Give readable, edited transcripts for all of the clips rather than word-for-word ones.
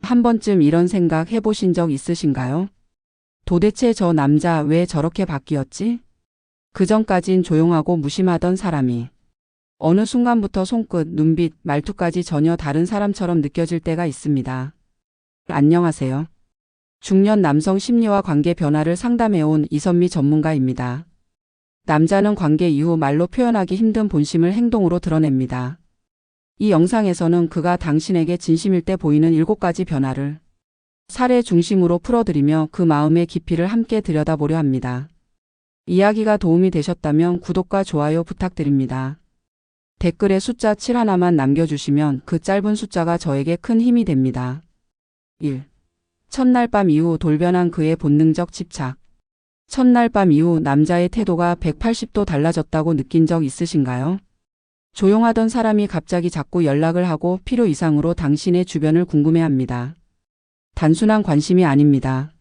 한 번쯤 이런 생각 해보신 적 있으신가요? 도대체 저 남자 왜 저렇게 바뀌었지? 그전까진 조용하고 무심하던 사람이 어느 순간부터 손끝, 눈빛, 말투까지 전혀 다른 사람처럼 느껴질 때가 있습니다. 안녕하세요. 중년 남성 심리와 관계 변화를 상담해온 이선미 전문가입니다. 남자는 관계 이후 말로 표현하기 힘든 본심을 행동으로 드러냅니다. 이 영상에서는 그가 당신에게 진심일 때 보이는 7가지 변화를 사례 중심으로 풀어드리며 그 마음의 깊이를 함께 들여다보려 합니다. 이야기가 도움이 되셨다면 구독과 좋아요 부탁드립니다. 댓글에 숫자 7 하나만 남겨주시면 그 짧은 숫자가 저에게 큰 힘이 됩니다. 1. 첫날 밤 이후 돌변한 그의 본능적 집착. 첫날 밤 이후 남자의 태도가 180도 달라졌다고 느낀 적 있으신가요? 조용하던 사람이 갑자기 자꾸 연락을 하고 필요 이상으로 당신의 주변을 궁금해합니다. 단순한 관심이 아닙니다.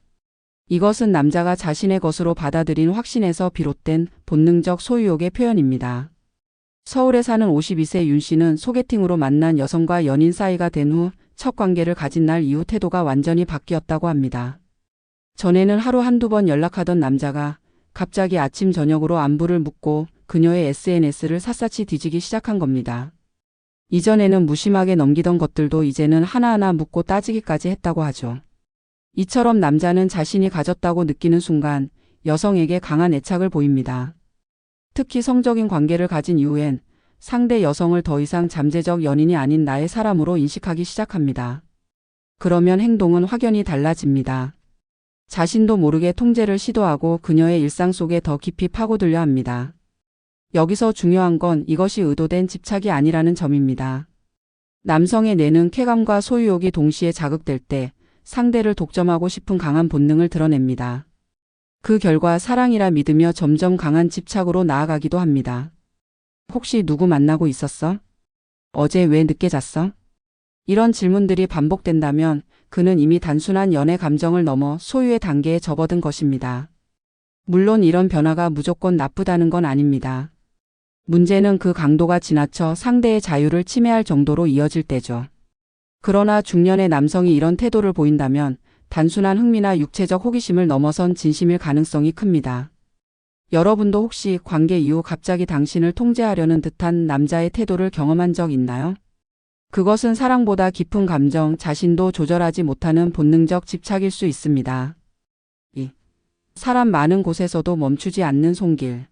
이것은 남자가 자신의 것으로 받아들인 확신에서 비롯된 본능적 소유욕의 표현입니다. 서울에 사는 52세 윤 씨는 소개팅으로 만난 여성과 연인 사이가 된 후 첫 관계를 가진 날 이후 태도가 완전히 바뀌었다고 합니다. 전에는 하루 한두 번 연락하던 남자가 갑자기 아침 저녁으로 안부를 묻고 그녀의 SNS를 샅샅이 뒤지기 시작한 겁니다. 이전에는 무심하게 넘기던 것들도 이제는 하나하나 묻고 따지기까지 했다고 하죠. 이처럼 남자는 자신이 가졌다고 느끼는 순간 여성에게 강한 애착을 보입니다. 특히 성적인 관계를 가진 이후엔 상대 여성을 더 이상 잠재적 연인이 아닌 나의 사람으로 인식하기 시작합니다. 그러면 행동은 확연히 달라집니다. 자신도 모르게 통제를 시도하고 그녀의 일상 속에 더 깊이 파고들려 합니다. 여기서 중요한 건 이것이 의도된 집착이 아니라는 점입니다. 남성의 뇌는 쾌감과 소유욕이 동시에 자극될 때 상대를 독점하고 싶은 강한 본능을 드러냅니다. 그 결과 사랑이라 믿으며 점점 강한 집착으로 나아가기도 합니다. 혹시 누구 만나고 있었어? 어제 왜 늦게 잤어? 이런 질문들이 반복된다면 그는 이미 단순한 연애 감정을 넘어 소유의 단계에 접어든 것입니다. 물론 이런 변화가 무조건 나쁘다는 건 아닙니다. 문제는 그 강도가 지나쳐 상대의 자유를 침해할 정도로 이어질 때죠. 그러나 중년의 남성이 이런 태도를 보인다면 단순한 흥미나 육체적 호기심을 넘어선 진심일 가능성이 큽니다. 여러분도 혹시 관계 이후 갑자기 당신을 통제하려는 듯한 남자의 태도를 경험한 적 있나요? 그것은 사랑보다 깊은 감정, 자신도 조절하지 못하는 본능적 집착일 수 있습니다. 2. 사람 많은 곳에서도 멈추지 않는 손길.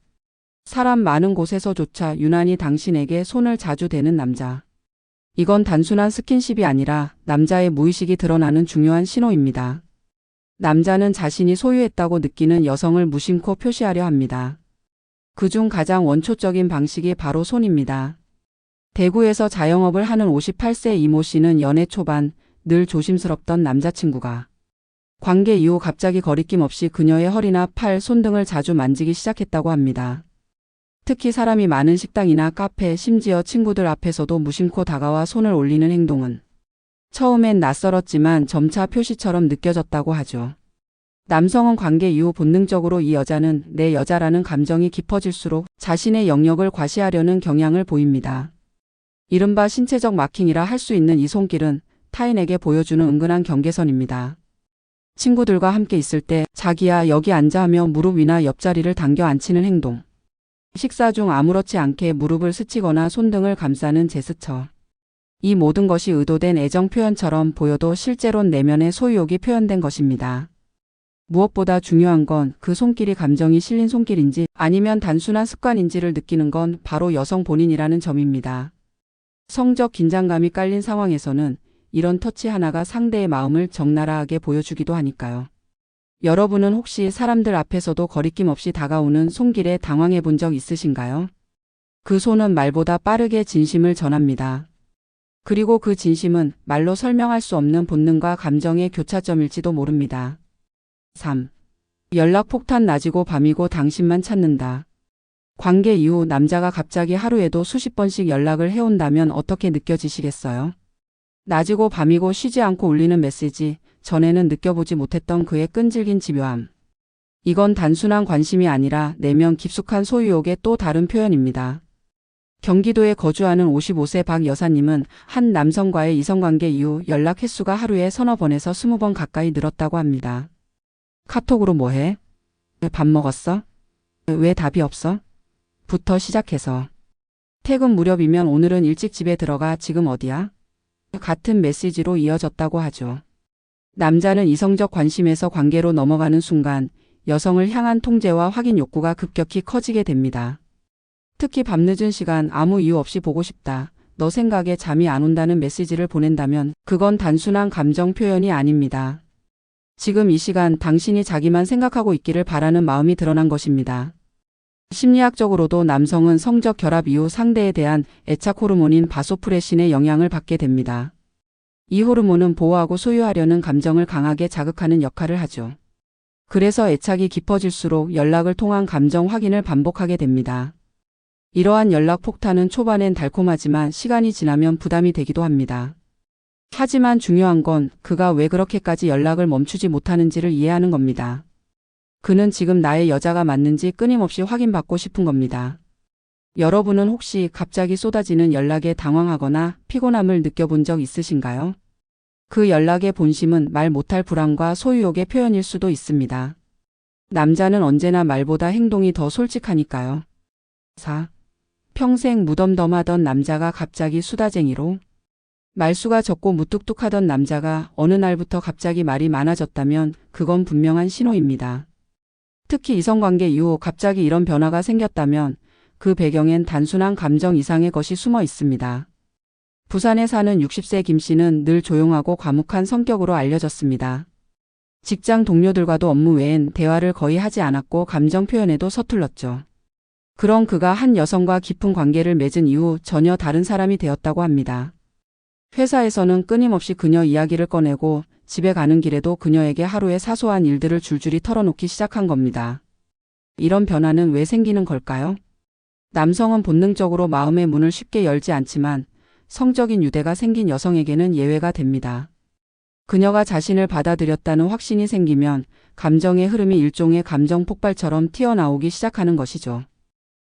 사람 많은 곳에서조차 유난히 당신에게 손을 자주 대는 남자. 이건 단순한 스킨십이 아니라 남자의 무의식이 드러나는 중요한 신호입니다. 남자는 자신이 소유했다고 느끼는 여성을 무심코 표시하려 합니다. 그중 가장 원초적인 방식이 바로 손입니다. 대구에서 자영업을 하는 58세 이모 씨는 연애 초반 늘 조심스럽던 남자친구가 관계 이후 갑자기 거리낌 없이 그녀의 허리나 팔, 손 등을 자주 만지기 시작했다고 합니다. 특히 사람이 많은 식당이나 카페, 심지어 친구들 앞에서도 무심코 다가와 손을 올리는 행동은 처음엔 낯설었지만 점차 표시처럼 느껴졌다고 하죠. 남성은 관계 이후 본능적으로 이 여자는 내 여자라는 감정이 깊어질수록 자신의 영역을 과시하려는 경향을 보입니다. 이른바 신체적 마킹이라 할 수 있는 이 손길은 타인에게 보여주는 은근한 경계선입니다. 친구들과 함께 있을 때 자기야 여기 앉아 하며 무릎 위나 옆자리를 당겨 앉히는 행동. 식사 중 아무렇지 않게 무릎을 스치거나 손등을 감싸는 제스처. 이 모든 것이 의도된 애정 표현처럼 보여도 실제론 내면의 소유욕이 표현된 것입니다. 무엇보다 중요한 건 그 손길이 감정이 실린 손길인지 아니면 단순한 습관인지를 느끼는 건 바로 여성 본인이라는 점입니다. 성적 긴장감이 깔린 상황에서는 이런 터치 하나가 상대의 마음을 적나라하게 보여주기도 하니까요. 여러분은 혹시 사람들 앞에서도 거리낌 없이 다가오는 손길에 당황해 본 적 있으신가요? 그 손은 말보다 빠르게 진심을 전합니다. 그리고 그 진심은 말로 설명할 수 없는 본능과 감정의 교차점일지도 모릅니다. 3. 연락 폭탄 낮이고 밤이고 당신만 찾는다. 관계 이후 남자가 갑자기 하루에도 수십 번씩 연락을 해온다면 어떻게 느껴지시겠어요? 낮이고 밤이고 쉬지 않고 울리는 메시지, 전에는 느껴보지 못했던 그의 끈질긴 집요함. 이건 단순한 관심이 아니라 내면 깊숙한 소유욕의 또 다른 표현입니다. 경기도에 거주하는 55세 박 여사님은 한 남성과의 이성관계 이후 연락 횟수가 하루에 서너 번에서 20번 가까이 늘었다고 합니다. 카톡으로 뭐해? 밥 먹었어? 왜 답이 없어? 부터 시작해서 퇴근 무렵이면 오늘은 일찍 집에 들어가 지금 어디야? 같은 메시지로 이어졌다고 하죠. 남자는 이성적 관심에서 관계로 넘어가는 순간 여성을 향한 통제와 확인 욕구가 급격히 커지게 됩니다. 특히 밤늦은 시간 아무 이유 없이 보고 싶다. 너 생각에 잠이 안 온다는 메시지를 보낸다면 그건 단순한 감정 표현이 아닙니다. 지금 이 시간 당신이 자기만 생각하고 있기를 바라는 마음이 드러난 것입니다. 심리학적으로도 남성은 성적 결합 이후 상대에 대한 애착 호르몬인 바소프레신의 영향을 받게 됩니다. 이 호르몬은 보호하고 소유하려는 감정을 강하게 자극하는 역할을 하죠. 그래서 애착이 깊어질수록 연락을 통한 감정 확인을 반복하게 됩니다. 이러한 연락 폭탄은 초반엔 달콤하지만 시간이 지나면 부담이 되기도 합니다. 하지만 중요한 건 그가 왜 그렇게까지 연락을 멈추지 못하는지를 이해하는 겁니다. 그는 지금 나의 여자가 맞는지 끊임없이 확인받고 싶은 겁니다. 여러분은 혹시 갑자기 쏟아지는 연락에 당황하거나 피곤함을 느껴본 적 있으신가요? 그 연락의 본심은 말 못할 불안과 소유욕의 표현일 수도 있습니다. 남자는 언제나 말보다 행동이 더 솔직하니까요. 4. 평생 무덤덤하던 남자가 갑자기 수다쟁이로? 말수가 적고 무뚝뚝하던 남자가 어느 날부터 갑자기 말이 많아졌다면 그건 분명한 신호입니다. 특히 이성관계 이후 갑자기 이런 변화가 생겼다면 그 배경엔 단순한 감정 이상의 것이 숨어 있습니다. 부산에 사는 60세 김 씨는 늘 조용하고 과묵한 성격으로 알려졌습니다. 직장 동료들과도 업무 외엔 대화를 거의 하지 않았고 감정 표현에도 서툴렀죠. 그런 그가 한 여성과 깊은 관계를 맺은 이후 전혀 다른 사람이 되었다고 합니다. 회사에서는 끊임없이 그녀 이야기를 꺼내고 집에 가는 길에도 그녀에게 하루의 사소한 일들을 줄줄이 털어놓기 시작한 겁니다. 이런 변화는 왜 생기는 걸까요? 남성은 본능적으로 마음의 문을 쉽게 열지 않지만 성적인 유대가 생긴 여성에게는 예외가 됩니다. 그녀가 자신을 받아들였다는 확신이 생기면 감정의 흐름이 일종의 감정 폭발처럼 튀어나오기 시작하는 것이죠.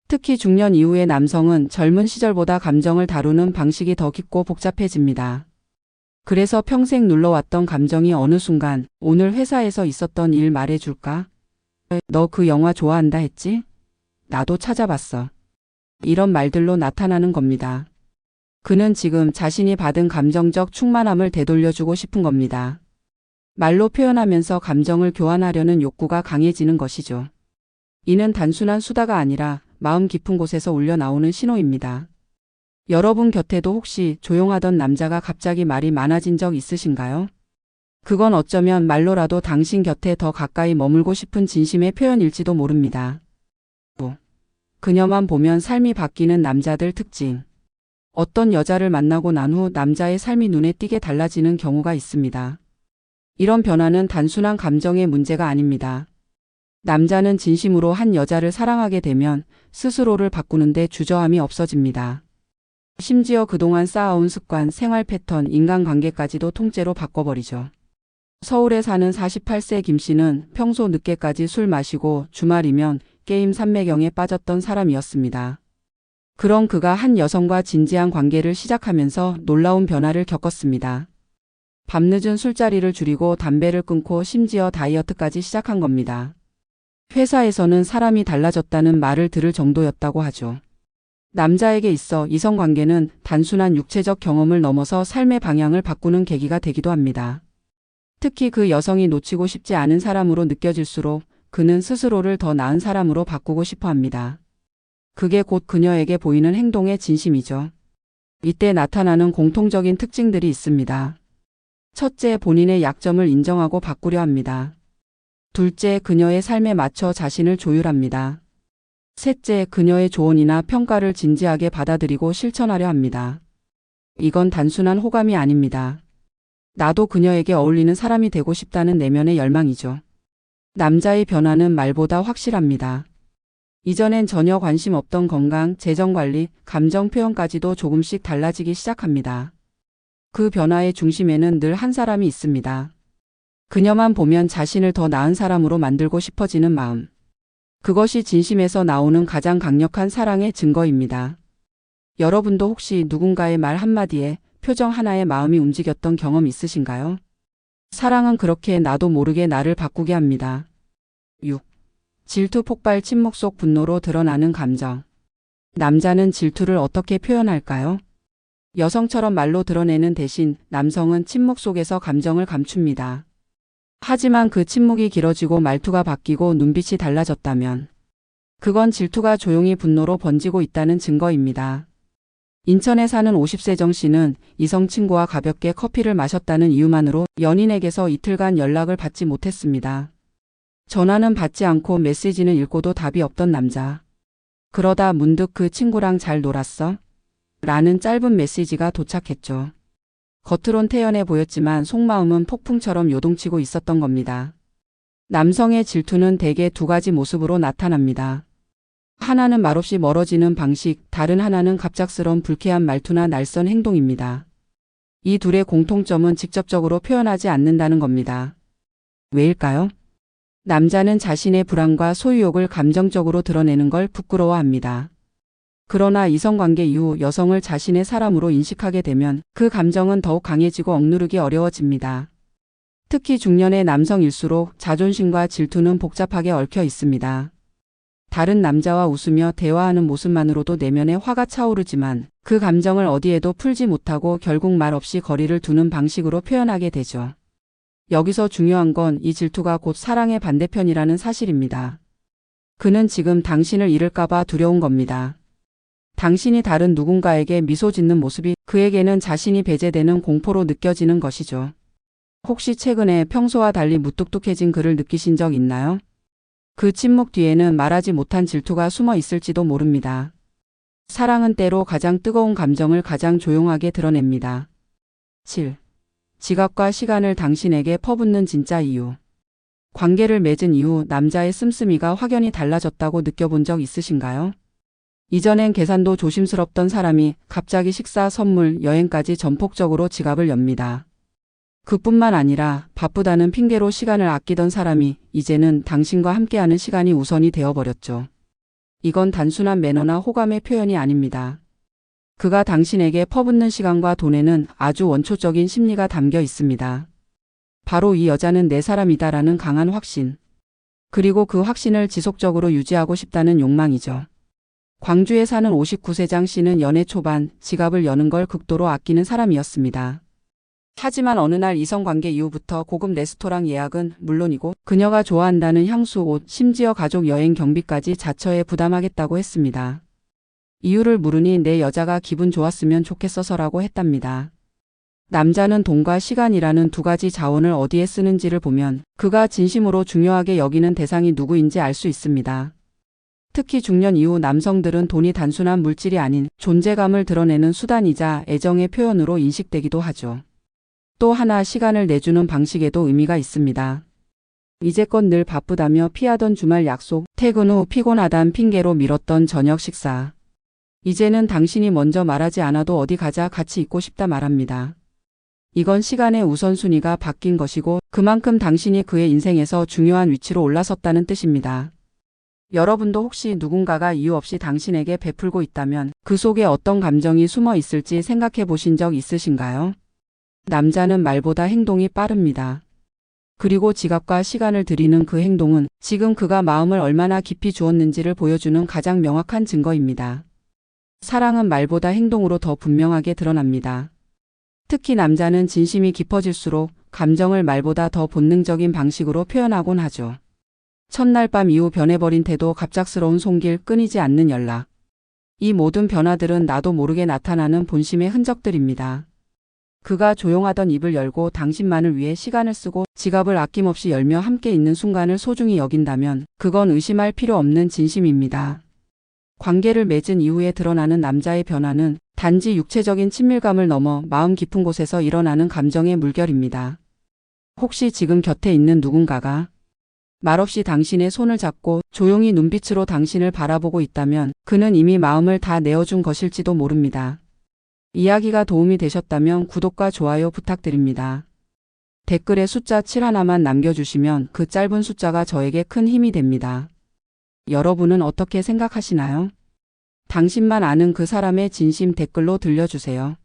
특히 중년 이후의 남성은 젊은 시절보다 감정을 다루는 방식이 더 깊고 복잡해집니다. 그래서 평생 눌러왔던 감정이 어느 순간 오늘 회사에서 있었던 일 말해줄까? 너 그 영화 좋아한다 했지? 나도 찾아봤어. 이런 말들로 나타나는 겁니다. 그는 지금 자신이 받은 감정적 충만함을 되돌려주고 싶은 겁니다. 말로 표현하면서 감정을 교환하려는 욕구가 강해지는 것이죠. 이는 단순한 수다가 아니라 마음 깊은 곳에서 울려 나오는 신호입니다. 여러분 곁에도 혹시 조용하던 남자가 갑자기 말이 많아진 적 있으신가요? 그건 어쩌면 말로라도 당신 곁에 더 가까이 머물고 싶은 진심의 표현일지도 모릅니다. 그녀만 보면 삶이 바뀌는 남자들 특징. 어떤 여자를 만나고 난 후 남자의 삶이 눈에 띄게 달라지는 경우가 있습니다. 이런 변화는 단순한 감정의 문제가 아닙니다. 남자는 진심으로 한 여자를 사랑하게 되면 스스로를 바꾸는데 주저함이 없어집니다. 심지어 그동안 쌓아온 습관, 생활 패턴, 인간관계까지도 통째로 바꿔버리죠. 서울에 사는 48세 김 씨는 평소 늦게까지 술 마시고 주말이면 게임 삼매경에 빠졌던 사람이었습니다. 그런 그가 한 여성과 진지한 관계를 시작하면서 놀라운 변화를 겪었습니다. 밤늦은 술자리를 줄이고 담배를 끊고 심지어 다이어트까지 시작한 겁니다. 회사에서는 사람이 달라졌다는 말을 들을 정도였다고 하죠. 남자에게 있어 이성관계는 단순한 육체적 경험을 넘어서 삶의 방향을 바꾸는 계기가 되기도 합니다. 특히 그 여성이 놓치고 싶지 않은 사람으로 느껴질수록 그는 스스로를 더 나은 사람으로 바꾸고 싶어 합니다. 그게 곧 그녀에게 보이는 행동의 진심이죠. 이때 나타나는 공통적인 특징들이 있습니다. 첫째, 본인의 약점을 인정하고 바꾸려 합니다. 둘째, 그녀의 삶에 맞춰 자신을 조율합니다. 셋째, 그녀의 조언이나 평가를 진지하게 받아들이고 실천하려 합니다. 이건 단순한 호감이 아닙니다. 나도 그녀에게 어울리는 사람이 되고 싶다는 내면의 열망이죠. 남자의 변화는 말보다 확실합니다. 이전엔 전혀 관심 없던 건강, 재정관리, 감정 표현까지도 조금씩 달라지기 시작합니다. 그 변화의 중심에는 늘 한 사람이 있습니다. 그녀만 보면 자신을 더 나은 사람으로 만들고 싶어지는 마음. 그것이 진심에서 나오는 가장 강력한 사랑의 증거입니다. 여러분도 혹시 누군가의 말 한마디에 표정 하나에 마음이 움직였던 경험 있으신가요? 사랑은 그렇게 나도 모르게 나를 바꾸게 합니다. 6. 질투 폭발. 침묵 속 분노로 드러나는 감정. 남자는 질투를 어떻게 표현할까요? 여성처럼 말로 드러내는 대신 남성은 침묵 속에서 감정을 감춥니다. 하지만 그 침묵이 길어지고 말투가 바뀌고 눈빛이 달라졌다면 그건 질투가 조용히 분노로 번지고 있다는 증거입니다. 인천에 사는 50세 정 씨는 이성 친구와 가볍게 커피를 마셨다는 이유만으로 연인에게서 이틀간 연락을 받지 못했습니다. 전화는 받지 않고 메시지는 읽고도 답이 없던 남자. 그러다 문득 그 친구랑 잘 놀았어? 라는 짧은 메시지가 도착했죠. 겉으론 태연해 보였지만 속마음은 폭풍처럼 요동치고 있었던 겁니다. 남성의 질투는 대개 두 가지 모습으로 나타납니다. 하나는 말없이 멀어지는 방식, 다른 하나는 갑작스러운 불쾌한 말투나 날선 행동입니다. 이 둘의 공통점은 직접적으로 표현하지 않는다는 겁니다. 왜일까요? 남자는 자신의 불안과 소유욕을 감정적으로 드러내는 걸 부끄러워합니다. 그러나 이성관계 이후 여성을 자신의 사람으로 인식하게 되면 그 감정은 더욱 강해지고 억누르기 어려워집니다. 특히 중년의 남성일수록 자존심과 질투는 복잡하게 얽혀 있습니다. 다른 남자와 웃으며 대화하는 모습만으로도 내면에 화가 차오르지만 그 감정을 어디에도 풀지 못하고 결국 말없이 거리를 두는 방식으로 표현하게 되죠. 여기서 중요한 건 이 질투가 곧 사랑의 반대편이라는 사실입니다. 그는 지금 당신을 잃을까봐 두려운 겁니다. 당신이 다른 누군가에게 미소 짓는 모습이 그에게는 자신이 배제되는 공포로 느껴지는 것이죠. 혹시 최근에 평소와 달리 무뚝뚝해진 그를 느끼신 적 있나요? 그 침묵 뒤에는 말하지 못한 질투가 숨어 있을지도 모릅니다. 사랑은 때로 가장 뜨거운 감정을 가장 조용하게 드러냅니다. 7. 지갑과 시간을 당신에게 퍼붓는 진짜 이유. 관계를 맺은 이후 남자의 씀씀이가 확연히 달라졌다고 느껴본 적 있으신가요? 이전엔 계산도 조심스럽던 사람이 갑자기 식사, 선물, 여행까지 전폭적으로 지갑을 엽니다. 그뿐만 아니라 바쁘다는 핑계로 시간을 아끼던 사람이 이제는 당신과 함께하는 시간이 우선이 되어버렸죠. 이건 단순한 매너나 호감의 표현이 아닙니다. 그가 당신에게 퍼붓는 시간과 돈에는 아주 원초적인 심리가 담겨 있습니다. 바로 이 여자는 내 사람이다라는 강한 확신. 그리고 그 확신을 지속적으로 유지하고 싶다는 욕망이죠. 광주에 사는 59세 장 씨는 연애 초반 지갑을 여는 걸 극도로 아끼는 사람이었습니다. 하지만 어느 날 이성관계 이후부터 고급 레스토랑 예약은 물론이고 그녀가 좋아한다는 향수, 옷, 심지어 가족 여행 경비까지 자처해 부담하겠다고 했습니다. 이유를 물으니 내 여자가 기분 좋았으면 좋겠어서라고 했답니다. 남자는 돈과 시간이라는 두 가지 자원을 어디에 쓰는지를 보면 그가 진심으로 중요하게 여기는 대상이 누구인지 알 수 있습니다. 특히 중년 이후 남성들은 돈이 단순한 물질이 아닌 존재감을 드러내는 수단이자 애정의 표현으로 인식되기도 하죠. 또 하나 시간을 내주는 방식에도 의미가 있습니다. 이제껏 늘 바쁘다며 피하던 주말 약속, 퇴근 후 피곤하단 핑계로 미뤘던 저녁 식사. 이제는 당신이 먼저 말하지 않아도 어디 가자 같이 있고 싶다 말합니다. 이건 시간의 우선순위가 바뀐 것이고 그만큼 당신이 그의 인생에서 중요한 위치로 올라섰다는 뜻입니다. 여러분도 혹시 누군가가 이유 없이 당신에게 베풀고 있다면 그 속에 어떤 감정이 숨어 있을지 생각해 보신 적 있으신가요? 남자는 말보다 행동이 빠릅니다. 그리고 지갑과 시간을 들이는 그 행동은 지금 그가 마음을 얼마나 깊이 주었는지를 보여주는 가장 명확한 증거입니다. 사랑은 말보다 행동으로 더 분명하게 드러납니다. 특히 남자는 진심이 깊어질수록 감정을 말보다 더 본능적인 방식으로 표현하곤 하죠. 첫날 밤 이후 변해버린 태도, 갑작스러운 손길, 끊이지 않는 연락. 이 모든 변화들은 나도 모르게 나타나는 본심의 흔적들입니다. 그가 조용하던 입을 열고 당신만을 위해 시간을 쓰고 지갑을 아낌없이 열며 함께 있는 순간을 소중히 여긴다면 그건 의심할 필요 없는 진심입니다. 관계를 맺은 이후에 드러나는 남자의 변화는 단지 육체적인 친밀감을 넘어 마음 깊은 곳에서 일어나는 감정의 물결입니다. 혹시 지금 곁에 있는 누군가가 말없이 당신의 손을 잡고 조용히 눈빛으로 당신을 바라보고 있다면 그는 이미 마음을 다 내어준 것일지도 모릅니다. 이야기가 도움이 되셨다면 구독과 좋아요 부탁드립니다. 댓글에 숫자 7 하나만 남겨주시면 그 짧은 숫자가 저에게 큰 힘이 됩니다. 여러분은 어떻게 생각하시나요? 당신만 아는 그 사람의 진심 댓글로 들려주세요.